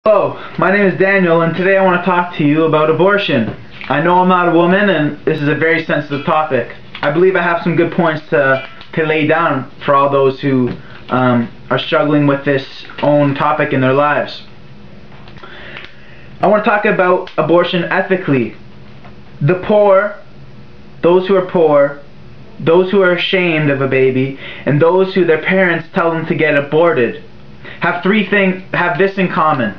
Hello, my name is Daniel, and today I want to talk to you about abortion. I know I'm not a woman, and this is a very sensitive topic. I believe I have some good points to lay down for all those who are struggling with this own topic in their lives. I want to talk about abortion ethically. The poor, those who are poor, those who are ashamed of a baby, and those who their parents tell them to get aborted have this in common.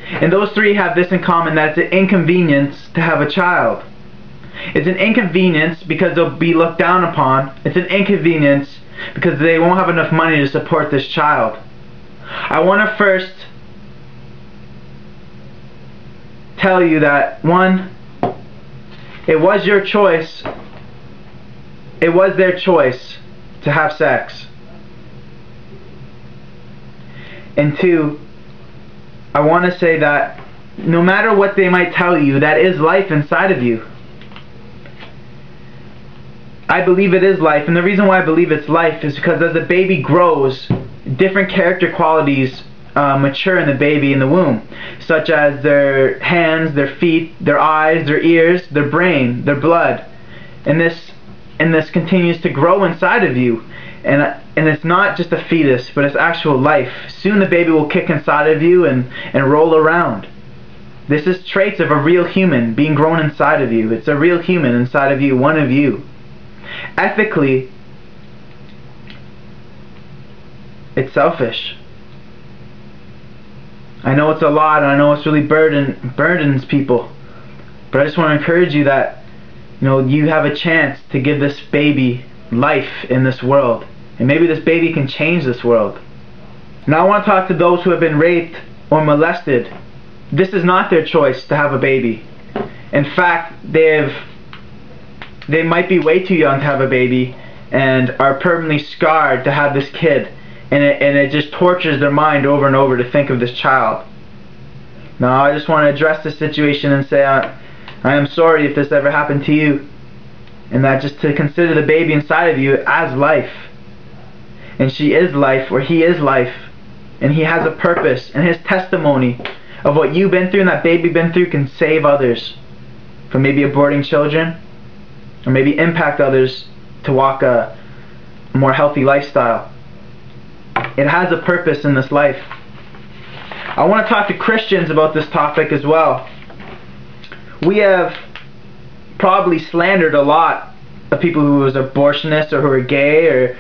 And those three have this in common, that it's an inconvenience to have a child. It's an inconvenience because they'll be looked down upon. It's an inconvenience because they won't have enough money to support this child. I want to first tell you that, one, it was your choice. It was their choice to have sex. And two, I want to say that no matter what they might tell you, that is life inside of you. I believe it is life, and the reason why I believe it's life is because as the baby grows, different character qualities mature in the baby in the womb, such as their hands, their feet, their eyes, their ears, their brain, their blood. And this continues to grow inside of you. And it's not just a fetus, but it's actual life. Soon the baby will kick inside of you and roll around. This is traits of a real human being grown inside of you. It's a real human inside of you, one of you. Ethically, it's selfish. I know it's a lot, and I know it's really burdens people. But I just want to encourage you that you have a chance to give this baby life in this world. And maybe this baby can change this world. Now I want to talk to those who have been raped or molested. This is not their choice to have a baby. In fact, they might be way too young to have a baby and are permanently scarred to have this kid. And it just tortures their mind over and over to think of this child. Now I just want to address this situation and say I am sorry if this ever happened to you. And that just to consider the baby inside of you as life. And she is life, or he is life. And he has a purpose. And his testimony of what you've been through and that baby been through can save others from maybe aborting children, or maybe impact others to walk a more healthy lifestyle. It has a purpose in this life. I want to talk to Christians about this topic as well. We have probably slandered a lot of people who are abortionists or who are gay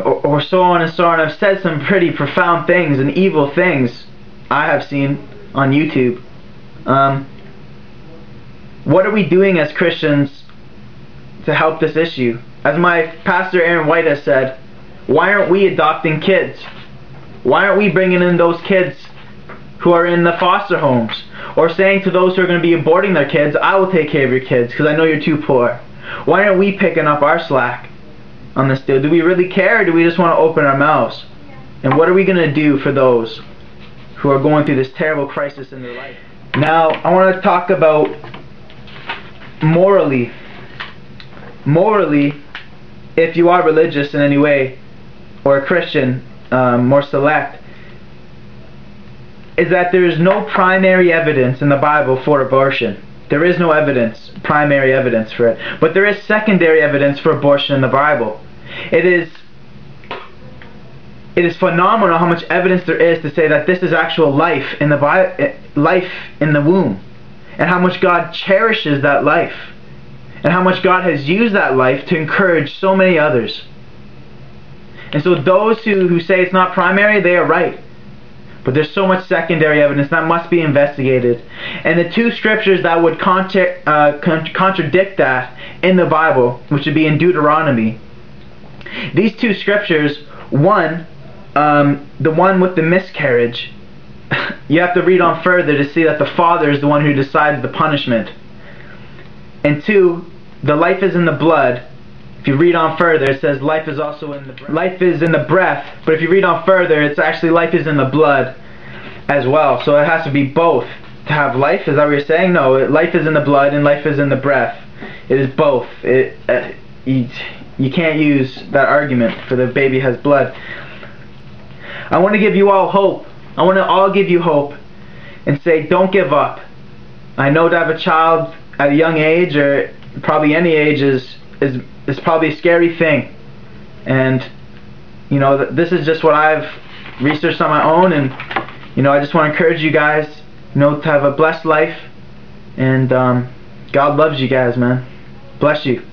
or so on and so on. I've said some pretty profound things and evil things I have seen on YouTube. What are we doing as Christians to help this issue? As my pastor Aaron White has said, why aren't we adopting kids? Why aren't we bringing in those kids who are in the foster homes? Or saying to those who are going to be aborting their kids, I will take care of your kids because I know you're too poor. Why aren't we picking up our slack on this deal? Do we really care, or do we just want to open our mouths? And what are we going to do for those who are going through this terrible crisis in their life? Now, I want to talk about morally. Morally, if you are religious in any way, or a Christian, more select, is that there is no primary evidence in the Bible for abortion. There is no evidence, primary evidence for it. But there is secondary evidence for abortion in the Bible. It is phenomenal how much evidence there is to say that this is actual life in life in the womb, and how much God cherishes that life, and how much God has used that life to encourage so many others. And so those who say it's not primary, they are right. But there's so much secondary evidence that must be investigated. And the two scriptures that would contradict that in the Bible, which would be in Deuteronomy. These two scriptures, one, the one with the miscarriage, you have to read on further to see that the father is the one who decides the punishment. And two, the life is in the blood. If you read on further, it says life is also in the breath. Life is in the breath, but if you read on further, it's actually life is in the blood as well. So it has to be both to have life. Is that what you're saying? No, life is in the blood and life is in the breath. It is both. You can't use that argument for the baby has blood. I want to give you all hope. I want to all give you hope and say, don't give up. I know to have a child at a young age, or probably any age, is probably a scary thing. And you know, this is just what I've researched on my own, and you know, I just want to encourage you guys, you know, to have a blessed life, and God loves you guys, man. Bless you.